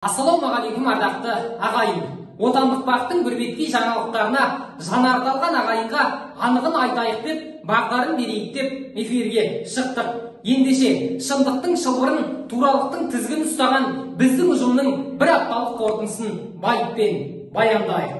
Ассалаумағалейкум ардақты ағайын. Отандық бақтың бірбеткей жаңалықтарына жанарталған ағайынға анығын айтайық деп, бағдарын берейік деп эфирге шықтық. Ендеше шындықтың шылбырын, туралықтың тізгін ұстаған біздің ұжымның бір апталық қорытындысын байыппен баяндайық.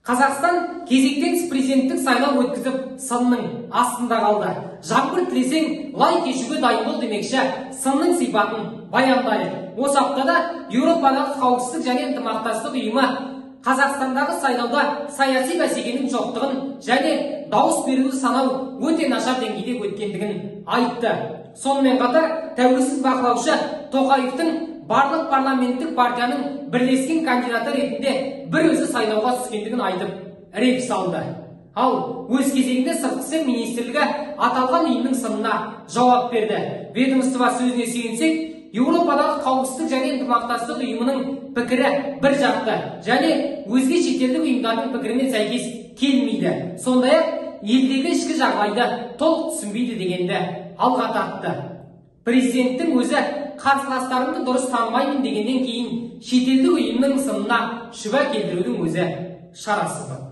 Қазақстан кезектен президенттік сайлау өткізіп, сынның астында қалды. Жаңбыр тілесең, лай кешуге дайын бол демекші, сынның сипатын баяндайық. Осы аптада Еуропадағы қауіпсіздік және ынтымақтастық ұйымы Қазақстандағы сайлауда саяси бәсекенің жоқтығын және дауыс беруді санау өте нашар деңгейде өткендігін айтты. Сонымен қатар, тәуелсіз бақылаушы Тоқаевтың барлық парламенттік партияның бірлескен кандидаты ретінде бір өзі сайлауға түскендігін айтып, реп салды. Ал өз кезегінде сыртқы істер министрлігі аталған ұйымның сынына жауап берді. Ведомство сөзіне сүйенсек, Еуропадағы қауіпсіздік және ынтымақтастық ұйымының пікірі бір жақты және өзге шетелдік ұйымдардың пікірімен сәйкес келмейді. Сондай-ақ елдегі ішкі жағдайды толық түсінбейді дегенді алға тартты. Президенттің өзі қарсыластарымды дұрыс танымаймын дегеннен кейін шетелдік ұйымның сынына шүбә келтірудің өзі шарасыздық.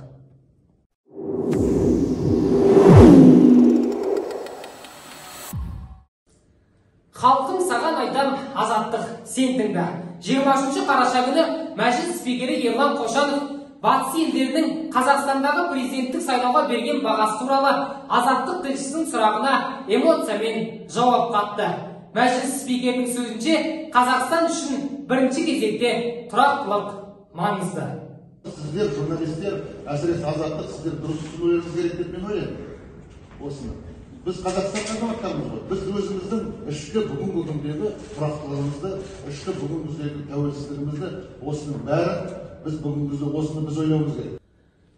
Халқым саған айтам, азаттық сен тыңда. 23 қараша күні мәжіліс спикері Ерлан Қошанов батыс елдерінің Қазақстандағы президенттік сайлауға берген бағасы туралы азаттық тілшісінің сұрағына эмоциямен жауап қатты. Мәжіліс спикерінің сөзінше, Қазақстан үшін бірінші кезекте тұрақтылық маңызды. Сіздер, журналистер, әсіресе азаттық, сіздер дұрыс түсінуіңіз керек деп мен ойлаймын. Осыны. Біз Қазақстан азаматтарымыз ғой. Біз өзіміздің ішкі бүгінгі күндегі тұрақтылығымызды, ішкі бүгінгідегі тәуелсіздігімізді, осының бәрі біз бүгінгіде осыны біз ойлауымыз керек.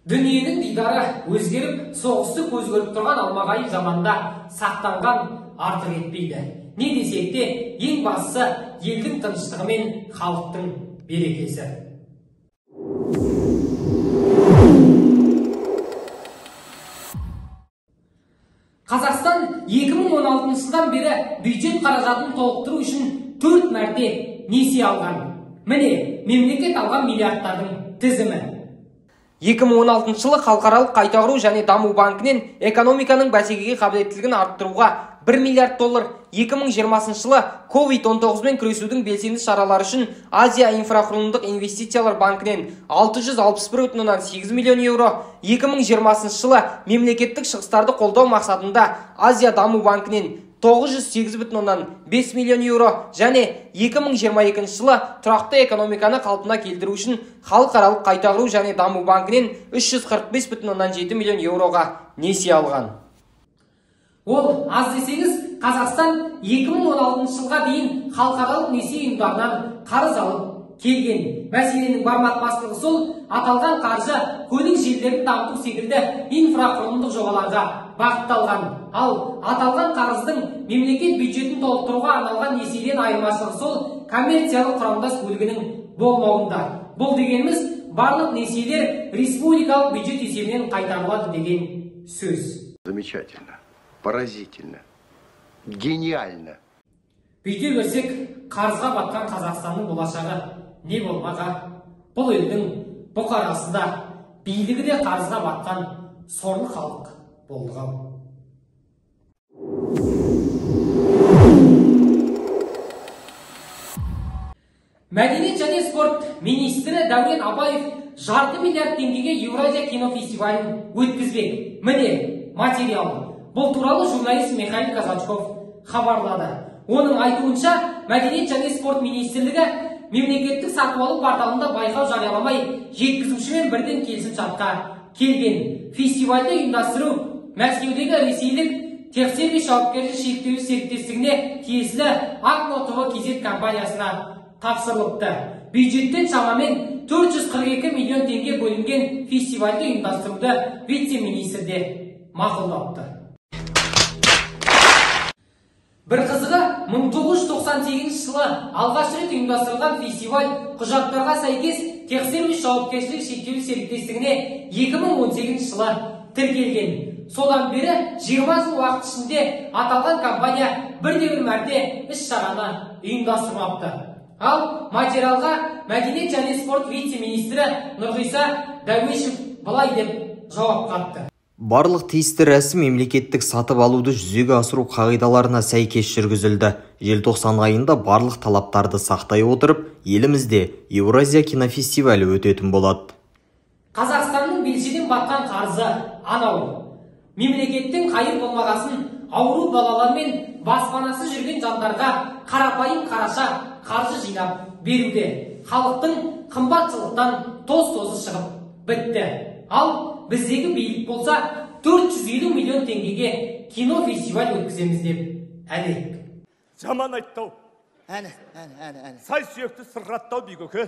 Дүниенің дидары өзгеріп, соғысты көз көріп тұрған алмағайып заманда сақтанған артық етпейді. Не десек те, ең бастысы елдің тыныштығы мен халықтың берекесі. Қазақстан 2016 жылдан бері бюджет қаражатын толықтыру үшін 4 мәрте несие алған. Міне, мемлекет алған миллиардтардың тізімі. 2016 жылы халықаралық қайта құру және даму банкінен экономиканың бәсекеге қабілеттілігін арттыруға 1 миллиард доллар, 2020 жылы COVID-19 мен күресудің белсенді шаралары үшін Азия инфрақұрылымдық инвестициялар банкінен 661,8 миллион еуро, 2020 жылы мемлекеттік шығыстарды қолдау мақсатында Азия даму банкінен 908,5 миллион еуро және 2022 жылы тұрақты экономиканы қалпына келтіру үшін халықаралық қайта құру және даму банкінен 345,7 миллион еуроға несие алған. Ол аз десеңіз, Қазақстан 2016 жылға дейін халықаралық несие ұйымдарынан қарыз алып келген. Мәселенің бармақ-бастығы сол, аталған қаржы көлік желілерін дамыту секілді инфрақұрылымдық жобаларға бағытталған. Ал аталған қарыздың мемлекет бюджетін толықтыруға арналған несиеден айырмашылығы сол, коммерциялық құрамдас бөлігінің болмауында. Бұл дегеніміз, барлық несиелер республикалық бюджет есебінен қайтарылады деген сөз. Замечательно, поразительно, гениально. Бүйте көрсек, қарызға батқан Қазақстанның болашағы не болмаға? Бұл елдің бұқарасы да, билігі де қарызға батқан сорлы халық болдыға. Мәдениет және спорт министрі Дәурен Абаев 2,5 миллиард теңгеге Еуразия кинофестивалін өткізбек. Міне материал. Бұл туралы журналист Михаил Казачков хабарлады. Оның айтуынша, Мәдениет және спорт министрлігі мемлекеттік сатып алу порталында байқау жарияламай, жеткізушімен бірден келісімшартқа келген. Фестивальді ұйымдастыру Мәскеудегі ресейлік Техсервис жауапкершілігі шектеулі серіктестігіне тиесілі Акно ТВ компаниясына тапсырылыпты. Бюджеттен шамамен 442 миллион теңге бөлінген фестивальді ұйымдастыруды вице-министрде мақұлдапты. Бір қызығы, 1998 жылы алғаш рет ұйымдастырылған фестиваль құжаттарға сәйкес Техсервис жауапкершілігі шектеулі серіктестігіне 2018 жылы тіркелген. Содан бері 20 жыл уақыт ішінде аталған компания бірде-бір мәрте іс-шараны ұйымдастырмапты. Ал материалға мәдениет және спорт вице-министрі Нұрғиса Дәуешев былай деп жауап қатты. Барлық тиісті рәсім мемлекеттік сатып алуды жүзеге асыру қағидаларына сәйкес жүргізілді. Желтоқсан айында барлық талаптарды сақтай отырып, елімізде Еуразия кинофестивалі өтетін болады. Қазақстанның белшеден батқан қарызы анау. Мемлекеттің қайыр болмағасын ауру балалар мен баспанасы жүрген жандарға қарапайым қараша қаржы жинап беруде. Халықтың қымбатшылықтан тоз-тозы шығып бітті. Ал біздегі билік болса 450 миллион теңгеге кино фестиваль өткіземіз деп әлек. Жаман айттау. Әне. Сай сүйекті сырғаттау бейгөке.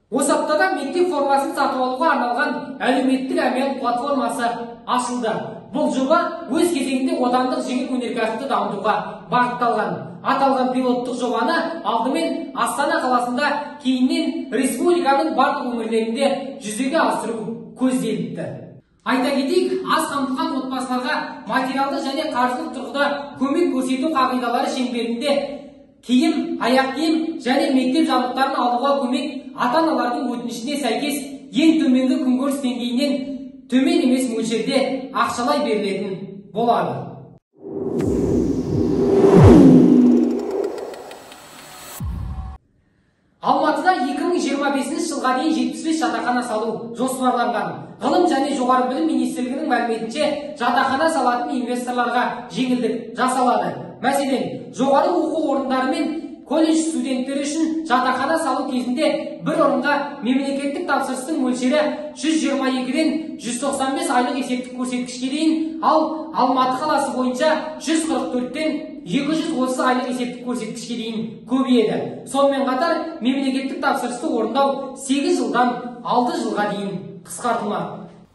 Осы аптада мектеп формасын сатып алуға арналған әлеуметтік әмиян платформасы ашылды. Бұл жоба өз кезегінде отандық жеңіл өнеркәсіпті дамытуға бағытталған. Аталған пилоттық жобаны алдымен Астана қаласында, кейіннен республиканың барлық өңірлерінде жүзеге асыру көзделіпті. Айта кетейік, аз қамтылған отбасыларға материалды және қаржылық тұрғыда көмек көрсету қағидалары шеңберінде киім, аяқ киім және мектеп жабдықтарын алуға көмек ата-аналардың өтінішіне сәйкес ең төменгі күнкөріс деңгейінен төмен емес мөлшерде ақшалай берілетін болады. Алматыда 2025 жылға дейін 75 жатақхана салу жоспарланған. Ғылым және жоғары білім министрлігінің мәліметінше, жатақхана салатын инвесторларға жеңілдік жасалады. Мәселен, жоғары оқу орындары мен колледж студенттері үшін жатақхана салу кезінде бір орынға мемлекеттік тапсырыстың мөлшері 122-ден 195 айлық есептік көрсеткішке дейін, ал Алматы қаласы бойынша 144-тен 230 айлық есептік көрсеткішке дейін көбейеді. Сонымен қатар мемлекеттік тапсырысты орындау 8 жылдан 6 жылға дейін қысқартылмақ.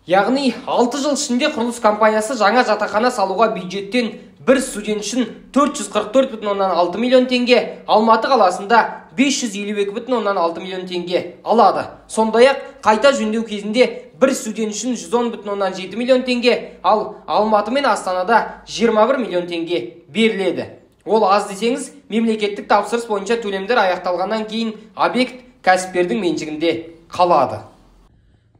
Яғни 6 жыл ішінде құрылыс компаниясы жаңа жатақхана салуға бюджеттен бір студент үшін 444,6 миллион теңге, Алматы қаласында 552,6 миллион теңге алады. Сондай-ақ қайта жөндеу кезінде бір студент үшін 110,7 миллион теңге, ал Алматы мен Астанада 21 миллион теңге беріледі. Ол аз десеңіз, мемлекеттік тапсырыс бойынша төлемдер аяқталғаннан кейін объект кәсіпкердің меншігінде қалады.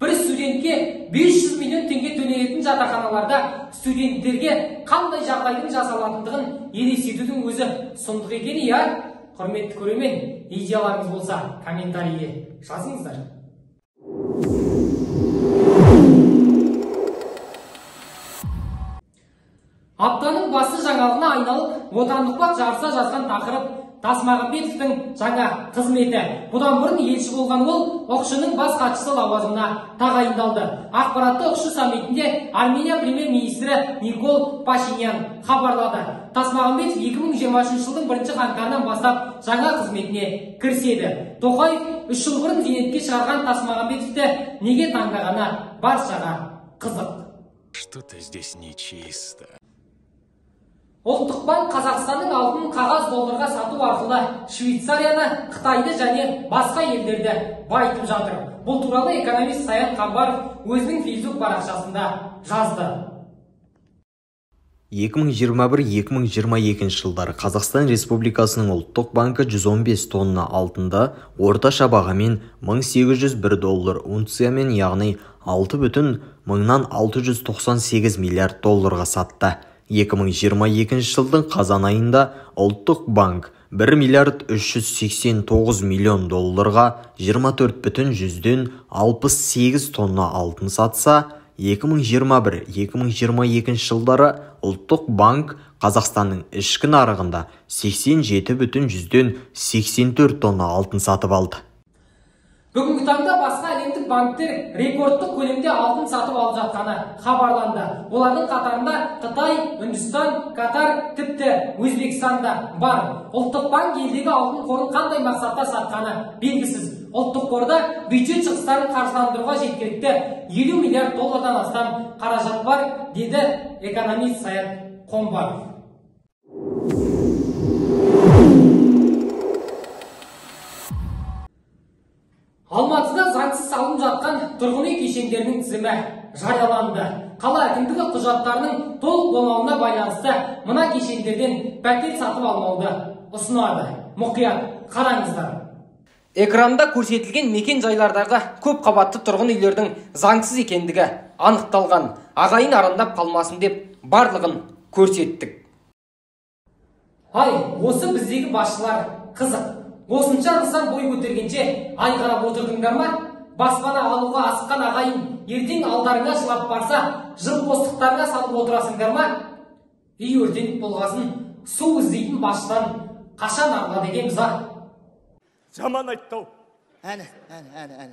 Бір студентке 500 миллион теңге төленетін жатақханаларда студенттерге қандай жағдайдың жасалатындығын елестетудің өзі сұмдық екен, иә? Құрметті көрермен, идеяларыңыз болса комментарийге жазыңыздар. Аптаның басты жаңалығына айналып, отандық бақ жарыса жазған тақырып Тасмағамбетовтің жаңа қызметі. Бұдан бұрын елші болған ол оқшының бас хатшысы лауазымына тағайындалды. Ақпаратты оқшы саммитінде Армения премьер-министрі Никол Пашинян хабарлады. Тасмағамбетов 2023 жылдың 1 қаңтарынан бастап жаңа қызметіне кіріседі. Тоқаев 3 жыл бұрын зейнетке шығарған Тасмағамбетовті неге таңдағаны баршаға қызық. Что-то здесь нечисто. Ұлттық банк Қазақстанның алтынын қағаз долларға сату арқылы Швейцарияны, Қытайды және басқа елдерді байытып жатыр. Бұл туралы экономист Саят Қамбаров өзінің Facebook парақшасында жазды. 2021-2022 жылдары Қазақстан Республикасының ұлттық банкі 115 тонна алтынды орташа бағамен $1801 унциямен, яғни 6,698 миллиард долларға сатты. 2022 жылдың қазан айында ұлттық банк 1 миллиард 389 миллион долларға 24,68 тонна алтын сатса, 2021-2022 жылдары ұлттық банк Қазақстанның ішкі нарығында 87,84 тонна алтын сатып алды. Бүгінгі таңда басқа әлемдік банктер рекордтық көлемде алтын сатып алып жатқаны хабарланды. Олардың қатарында Қытай, Үндістан, Катар, тіпті Өзбекстан да бар. Ұлттық банк елдегі алтын қорын қандай мақсатта сатқаны белгісіз. Ұлттық қорда бюджет шығыстарын қаржыландыруға жеткілікті 50 миллиард доллардан астам қаражат бар, деді экономист Саят Қамбаров. Алматыда заңсыз салынып жатқан тұрғын үй кешендерінің тізімі жарияланды. Қала әкімдігі құжаттарының толық болмауына байланысты мына кешендерден пәтер сатып алмауды ұсынады. Мұқият қараңыздар. Экранда көрсетілген мекен жайлардағы көп қабатты тұрғын үйлердің заңсыз екендігі анықталған. Ағайын арандап қалмасын деп барлығын көрсеттік. Ай, осы біздегі басшылар қызық. Осынша нысан бой көтергенше ай қарап отырдыңдар ма? Баспана алуға асыққан ағайын ертең алдарыңа жылап барса, жыл бостықтарына салып отырасыңдар ма? Үй өртеніп болғасын су іздейтін басшыдан қашан арыла деген зар. Жаман айттау. Әне.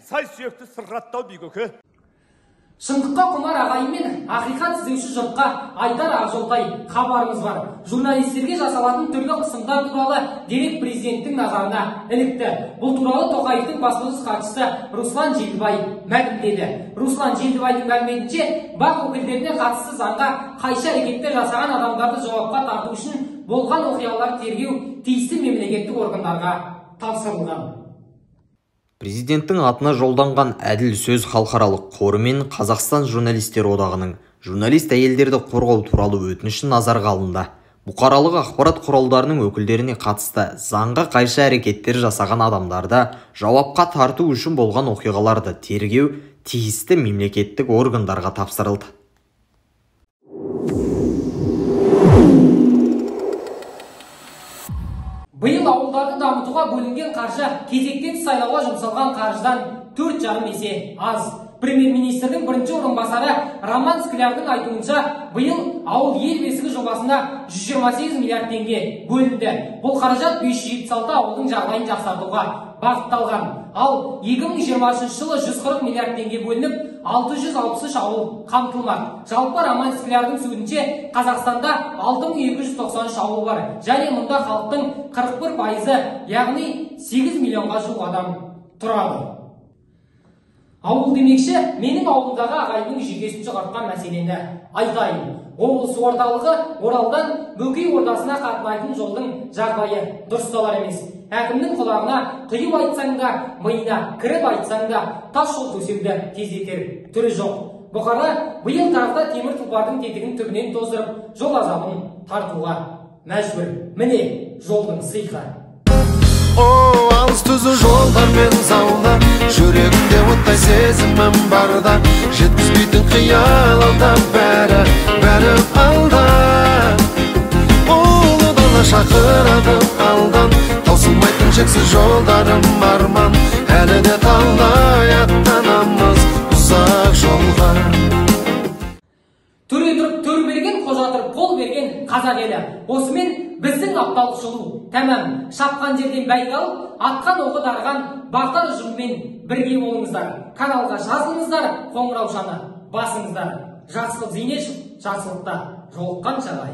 Сай сүйекті сырғаттау бүйгөкі. Шындыққа құмар ағайын мен ақиқат іздеуші жұртқа айтар ақжолтай хабарымыз бар. Журналистерге жасалатын түрлі қысымдар туралы дерек президенттің назарына ілікті. Бұл туралы Тоқаевтың баспасөз хатшысы Руслан Желдібай мәлімдеді. Руслан Желдібайдың мәліметінше, бақ өкілдеріне қатысты заңға қайшы әрекеттер жасаған адамдарды жауапқа тарту үшін болған оқиғалар тергеу тиісті мемлекеттік органдарға тапсырылған. Президенттің атына жолданған әділ сөз халықаралық қоры мен Қазақстан журналистер одағының журналист әйелдерді қорғау туралы өтініші назарға алынды. Бұқаралық ақпарат құралдарының өкілдеріне қатысты заңға қайшы әрекеттер жасаған адамдарды жауапқа тарту үшін болған оқиғаларды тергеу тиісті мемлекеттік органдарға тапсырылды. Биыл ауылдарды дамытуға бөлінген қаржы кезектен сайлауға жұмсалған қаржыдан 4,5 есе аз. Премьер-министрдің бірінші орынбасары Роман Склярдың айтуынша, биыл ауыл ел бесігі жобасына 128 миллиард теңге бөлінді. Бұл қаражат 576 ауылдың жағдайын жақсартуға бағытталған. Ал 2023 жылы 140 миллиард теңге бөлініп, 663 ауыл қамтылмақ. Жалпы Роман Склярдың сөзінше, Қазақстанда 6293 ауыл бар. Және мұнда халықтың 41%, яғни 8 миллионға жуық адам тұрады. Ауыл демекші, менің ауылдағы ағайынның жүйкесін шығартқан мәселені айтайын. Облыс орталығы Оралдан Бөкей ордасына қатынайтын жолдың жағдайы дұрысталар емес. Әкімнің құлағына құйып айтсаң да, миына кіріп айтсаң да, тас жол төсеуді тездетер түрі жоқ. Бұқара биыл тарихта темір тұлпардың тетігін түбінен тоздырып, жол азабын тартуға мәжбүр. Міне жолдың сыйқы. Алыс түзу жолдармен заула, жүрегімде оттай сезімім барда, жеткізбейтін қиял алда, бәрі алда. Ұлы дала шақырады алдан, таусылмайтын шексіз жолдарым арман, әлі де талай аттанамыз ұзақ жолға. Төре тұрып төр берген, қожа тұрып қол берген қазақ елі. Осымен біздің апталық жылу тәмам. Шапқан жерден бәйге алып, атқан оғы дарыған бақтар ұжымымен бірге болыңыздар. Каналға жазылыңыздар, қоңыраушаны басыңыздар. Жақсылық Зейнешев, жақсылықта жолыққан шағай.